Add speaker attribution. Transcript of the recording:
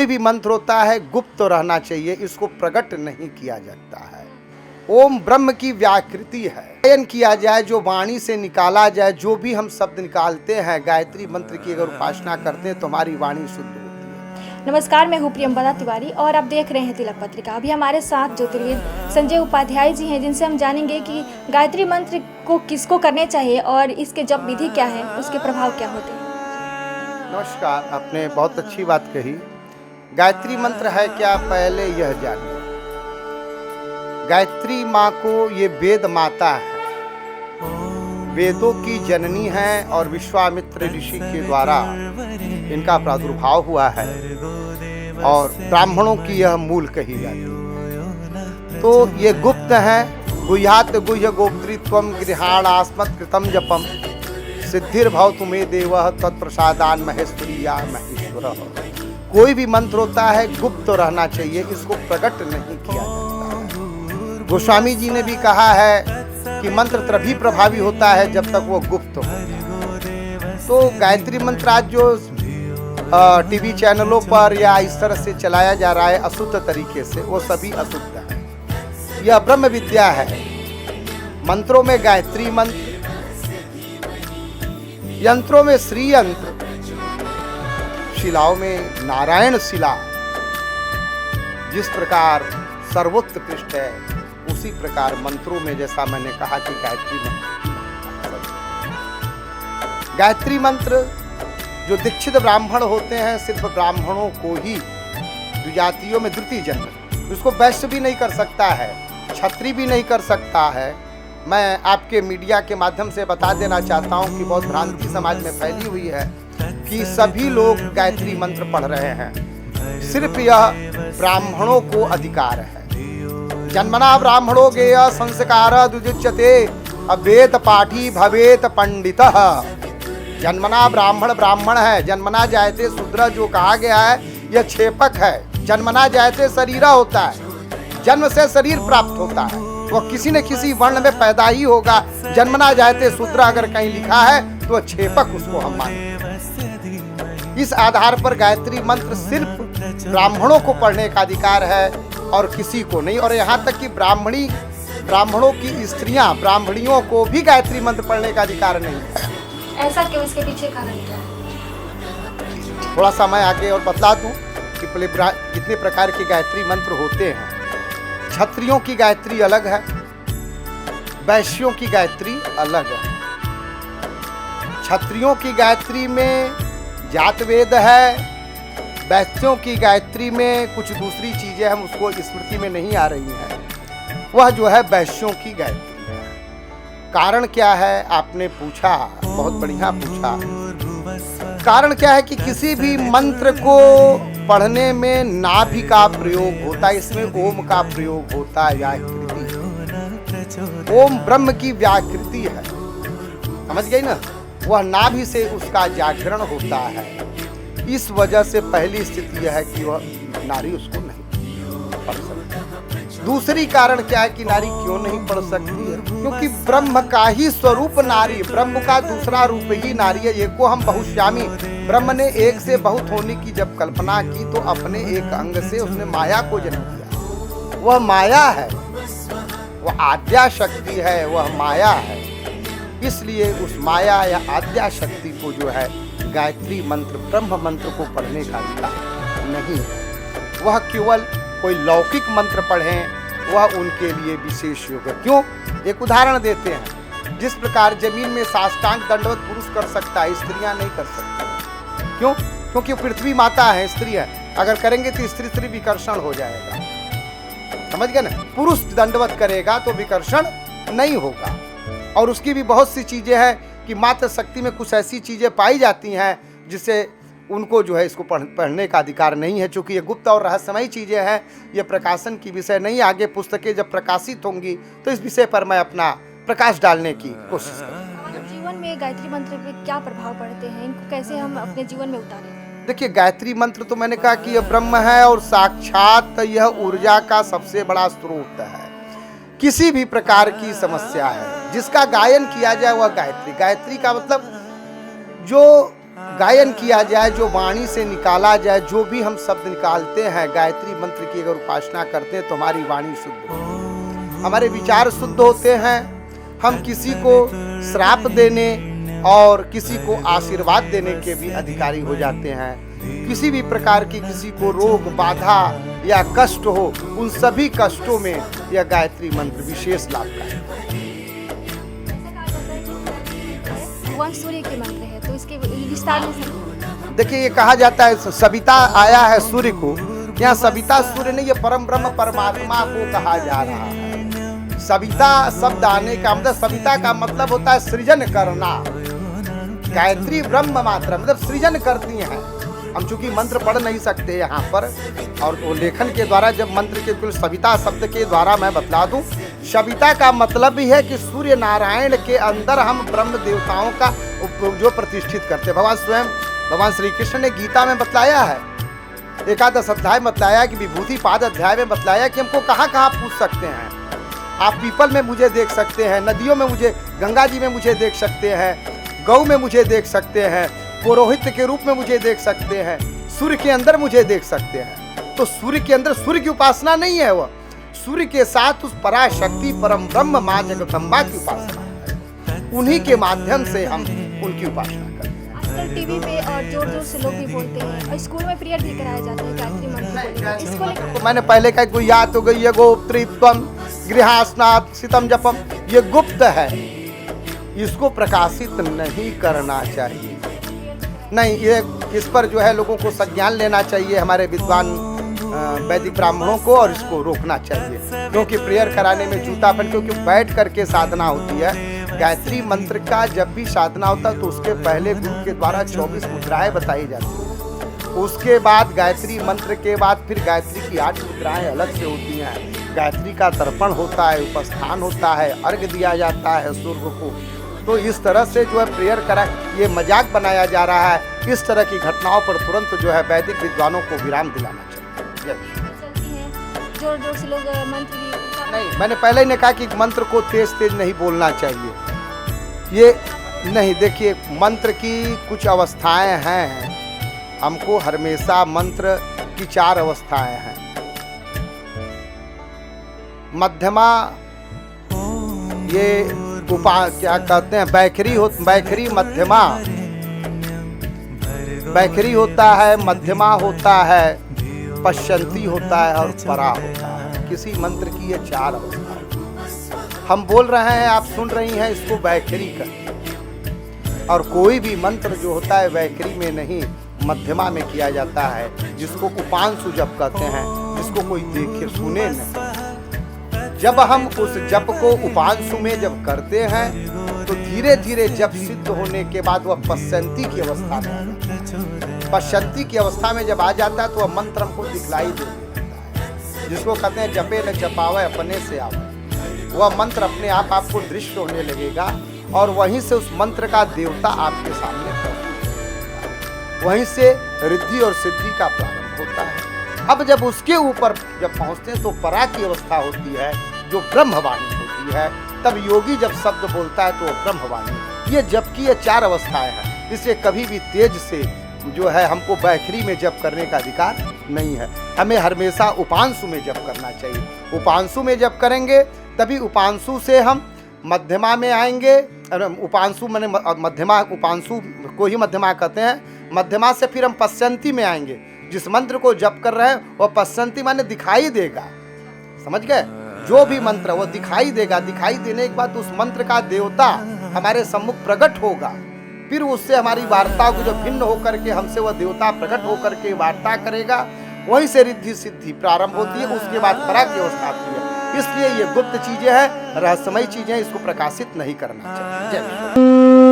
Speaker 1: कोई भी मंत्र होता है गुप्त रहना चाहिए, इसको प्रकट नहीं किया जाता है। ओम ब्रह्म की व्याकृति है, गायन किया जाए, जो वाणी से निकाला जाए, जो भी हम शब्द निकालते हैं गायत्री मंत्र की अगर उपासना करते हैं तो हमारी वाणी शुद्ध होती है।
Speaker 2: नमस्कार, मैं हूँ प्रियंवदा तिवारी और आप देख रहे हैं तिलक पत्रिका। अभी हमारे साथ ज्योतिर्विद संजय उपाध्याय जी हैं, जिनसे हम जानेंगे कि गायत्री मंत्र को किसको करने चाहिए और इसके जप विधि क्या है, उसके प्रभाव क्या होते हैं।
Speaker 1: नमस्कार, आपने बहुत अच्छी बात कही। गायत्री मंत्र है क्या, पहले यह जानिए। गायत्री माँ को ये वेद माता है, वेदों की जननी है और विश्वामित्र ऋषि के द्वारा इनका प्रादुर्भाव हुआ है और ब्राह्मणों की यह मूल कही जाती है। तो ये गुप्त है। गुह्यात गुह्य गोप्त्रित्वम गृहाणास्मत् कृतम जपम सिद्धिर्भवतु मे देवः तत्प्रसादान महेश्वरिया महेश्वरः। कोई भी मंत्र होता है गुप्त रहना चाहिए, इसको प्रकट नहीं किया जाता है। गोस्वामी जी ने भी कहा है कि मंत्र तभी प्रभावी होता है जब तक वो गुप्त हो। तो गायत्री मंत्र आज जो टीवी चैनलों पर या इस तरह से चलाया जा रहा है अशुद्ध तरीके से, वो सभी अशुद्ध है। यह ब्रह्म विद्या है। मंत्रों में गायत्री मंत्र, यंत्रों में श्री यंत्र, शिलाओं में नारायण शिला। जिस प्रकार सर्वोत्कृष्ट है उसी प्रकार मंत्रों में, जैसा मैंने कहा कि गायत्री मंत्र। गायत्री मंत्र जो दीक्षित ब्राह्मण होते हैं, सिर्फ ब्राह्मणों को ही, द्विजातियों में द्वितीय जन्म, उसको वैश्य भी नहीं कर सकता है, क्षत्रिय भी नहीं कर सकता है। मैं आपके मीडिया के माध्यम से बता देना चाहता हूँ कि बहुत भ्रांति समाज में फैली हुई है कि सभी लोग गायत्री मंत्र पढ़ रहे हैं। सिर्फ यह ब्राह्मणों को अधिकार है। जन्मना ब्राह्मणो गेय संस्कार दुजुच्यते अवेद पाठी भवेत पंडितः। जन्मना ब्राह्मण है, जन्मना जायते शूद्र जो कहा गया है यह छेपक है। जन्मना जायते शरीर होता है, जन्म से शरीर प्राप्त होता है, वह किसी न किसी वर्ण में पैदा ही होगा। जन्मना जायते शूद्र अगर कहीं लिखा है तो छेपक उसको हम मानते। इस आधार पर गायत्री मंत्र सिर्फ ब्राह्मणों को पढ़ने का अधिकार है और किसी को नहीं। और यहाँ तक कि ब्राह्मणों की स्त्रियां, ब्राह्मणियों को भी गायत्री मंत्र पढ़ने का अधिकार नहीं है।
Speaker 2: ऐसा क्यों, इसके पीछे कारण क्या है?
Speaker 1: थोड़ा सा मैं आगे और बता दूं कि कितने प्रकार के गायत्री मंत्र होते हैं। क्षत्रियों की गायत्री अलग है, वैश्यों की गायत्री अलग है। क्षत्रियों की गायत्री में जात वेद है, वैश्यों की गायत्री में कुछ दूसरी चीजें हम उसको स्मृति में नहीं आ रही हैं। वह जो है वैश्यों की गायत्री है। कारण क्या है आपने पूछा, बहुत बढ़िया पूछा। कारण क्या है कि किसी भी मंत्र को पढ़ने में नाभि का प्रयोग होता है, इसमें ओम का प्रयोग होता है। व्याकृति, ओम ब्रह्म की व्याकृति है, समझ गई ना। वह नाभि से उसका जागरण होता है। इस वजह से पहली स्थिति यह है कि वह नारी उसको नहीं पढ़ सकती। दूसरी कारण क्या है कि नारी क्यों नहीं पढ़ सकती है, क्योंकि ब्रह्म का ही स्वरूप नारी, ब्रह्म का दूसरा रूप ही नारी है। एको हम बहुश्यामी, ब्रह्म ने एक से बहुत होने की जब कल्पना की तो अपने एक अंग से उसने माया को जन्म दिया। वह माया है, वह आद्या शक्ति है, वह माया है। इसलिए उस माया या आद्या शक्ति को जो है गायत्री मंत्र, ब्रह्म मंत्र को पढ़ने का अधिकार नहीं है। वह केवल कोई लौकिक मंत्र पढ़ें, वह उनके लिए विशेष योग है। क्यों? एक उदाहरण देते हैं। जिस प्रकार जमीन में साष्टांग दंडवत पुरुष कर सकता है, स्त्रियां नहीं कर सकती। क्यों? क्योंकि पृथ्वी माता है, स्त्री है। अगर करेंगे तो स्त्री विकर्षण हो जाएगा, समझ गए ना। पुरुष दंडवत करेगा तो विकर्षण नहीं होगा। और उसकी भी बहुत सी चीजें हैं कि मातृ शक्ति में कुछ ऐसी चीजें पाई जाती हैं जिससे उनको जो है इसको पढ़ने का अधिकार नहीं है। चूंकि ये गुप्त और रहस्यमयी चीजें हैं, ये प्रकाशन की विषय नहीं। आगे पुस्तकें जब प्रकाशित होंगी तो इस विषय पर मैं अपना प्रकाश डालने की कोशिश करूँगा।
Speaker 2: जीवन में गायत्री मंत्र पे क्या प्रभाव पड़ते हैं, इनको कैसे हम अपने जीवन में उतारें?
Speaker 1: देखिए, गायत्री मंत्र तो मैंने कहा कि यह ब्रह्म है और साक्षात यह ऊर्जा का सबसे बड़ा स्रोत है। किसी भी प्रकार की समस्या है, जिसका गायन किया जाए वह गायत्री। गायत्री का मतलब जो गायन किया जाए, जो वाणी से निकाला जाए, जो भी हम शब्द निकालते हैं गायत्री मंत्र की अगर उपासना करते हैं तो हमारी वाणी शुद्ध होती है, हमारे विचार शुद्ध होते हैं। हम किसी को श्राप देने और किसी को आशीर्वाद देने के भी अधिकारी हो जाते हैं। किसी भी प्रकार की किसी को रोग बाधा या कष्ट हो, उन सभी कष्टों में यह गायत्री मंत्र विशेष लाभकारी है।
Speaker 2: भगवान सूर्य के मंत्र है, तो इसके विस्तार में
Speaker 1: देखिए, ये कहा जाता है सविता आया है सूर्य को, यहाँ सविता सूर्य नहीं, ये परम ब्रह्म परमात्मा को कहा जा रहा है। सविता शब्द आने का मतलब, सविता का मतलब होता है सृजन करना। गायत्री ब्रह्म मात्रा मतलब सृजन करती हैं। हम चूंकि मंत्र पढ़ नहीं सकते यहाँ पर, और वो लेखन के द्वारा जब मंत्र के कुल सविता शब्द के द्वारा मैं बतला दूं, सविता का मतलब भी है कि सूर्य नारायण के अंदर हम ब्रह्म देवताओं का जो प्रतिष्ठित करते हैं। भगवान स्वयं, भगवान श्री कृष्ण ने गीता में बतलाया है, एकादश अध्याय में बतलाया कि विभूति पाद अध्याय में बतलाया कि हमको कहाँ कहाँ पूछ सकते हैं। आप पीपल में मुझे देख सकते हैं, नदियों में मुझे, गंगा जी में मुझे देख सकते हैं, गौ में मुझे देख सकते हैं, पुरोहित के रूप में मुझे देख सकते हैं, सूर्य के अंदर मुझे देख सकते हैं। तो सूर्य के अंदर सूर्य की उपासना नहीं है, वह सूर्य के साथ उस पराशक्ति परम ब्रह्म माँ जगदम्बा की उपासना है। उन्हीं के माध्यम से हम उनकी उपासना करते हैं।
Speaker 2: आजकल टीवी पे और जोर जोर से लोग भी बोलते हैं, और स्कूल में पीरियड भी कराया जाता है गायत्री मंत्र। इसको लेकर
Speaker 1: तो मैंने पहले कहा गुह्यात हो गई, ये गोप्त्रित्वम गृहास्नात सितम जपम, ये गुप्त है, इसको प्रकाशित नहीं करना चाहिए। नहीं, ये इस पर जो है लोगों को संज्ञान लेना चाहिए, हमारे विद्वान वैदिक ब्राह्मणों को, और इसको रोकना चाहिए। क्योंकि प्रेयर कराने में जूतापन, क्योंकि बैठ करके साधना होती है। गायत्री मंत्र का जब भी साधना होता है तो उसके पहले गुरु के द्वारा 24 मुद्राएं बताई जाती है। उसके बाद गायत्री मंत्र के बाद फिर गायत्री की 8 मुद्राएं अलग से होती हैं। गायत्री का तर्पण होता है, उपस्थान होता है, अर्घ्य दिया जाता है सूर्य को। तो इस तरह से जो है प्रेयर करा, ये मजाक बनाया जा रहा है। इस तरह की घटनाओं पर तुरंत जो है वैदिक विद्वानों को विराम दिलाना चाहिए।
Speaker 2: जोर जोर से लोग मंत्र भी
Speaker 1: नहीं, मैंने पहले ही ने कहा कि मंत्र को तेज तेज नहीं बोलना चाहिए। ये नहीं, देखिए मंत्र की कुछ अवस्थाएं हैं, हमको हमेशा मंत्र की 4 अवस्थाएं हैं। मध्यमा, ये क्या कहते हैं, बैखरी मध्यमा, बैखरी होता है, मध्यमा होता है, पश्चंती होता है और परा होता है। किसी मंत्र की ये 4 अवस्था हम बोल रहे हैं, आप सुन रही हैं, इसको बैखरी कहते। और कोई भी मंत्र जो होता है बैखरी में नहीं, मध्यमा में किया जाता है, जिसको उपांशु जप कहते हैं, जिसको कोई देखे सुने नहीं। जब हम उस जप को उपांशु में जब करते हैं तो धीरे धीरे जप सिद्ध होने के बाद वह पश्चंती की अवस्था में आ जाता है। पश्चंती की अवस्था में जब आ जाता है तो वह मंत्र हमको दिखलाई देने लगता है, जिसको कहते हैं जपे न जपावे अपने से आवे। वह मंत्र अपने आप आपको दृश्य होने लगेगा, और वहीं से उस मंत्र का देवता आपके सामने प्रकट, वहीं से रिद्धि और सिद्धि का प्रारंभ होता है। अब जब उसके ऊपर जब पहुंचते हैं तो परा की अवस्था होती है, जो ब्रह्मवाणी होती है। तब योगी जब शब्द बोलता है तो ब्रह्मवाणी। ये जप की ये 4 अवस्थाएं हैं, इससे कभी भी तेज से जो है हमको बैखरी में जप करने का अधिकार नहीं है। हमें हमेशा उपांशु में जप करना चाहिए। उपांशु में जप करेंगे तभी उपांशु से हम मध्यमा में आएंगे। उपांशु माने मध्यमा, उपांशु को ही मध्यमा कहते हैं। मध्यमा से फिर हम पश्चंती में आएंगे। जिस मंत्र को जप कर रहे हैं वह पश्चंती माने दिखाई देगा, समझ गए? जो भी मंत्र वो दिखाई देगा। दिखाई देने के बाद उस मंत्र का देवता हमारे सम्मुख प्रकट होगा। फिर उससे हमारी वार्ता को जो भिन्न होकर के हमसे वह देवता प्रकट होकर के वार्ता करेगा, वहीं से रिद्धि सिद्धि प्रारंभ होती है। उसके बाद परा की अवस्था आती है। इसलिए ये गुप्त चीजें हैं, रहस्यमयी चीजें, इसको प्रकाशित नहीं करना चाहिए। जय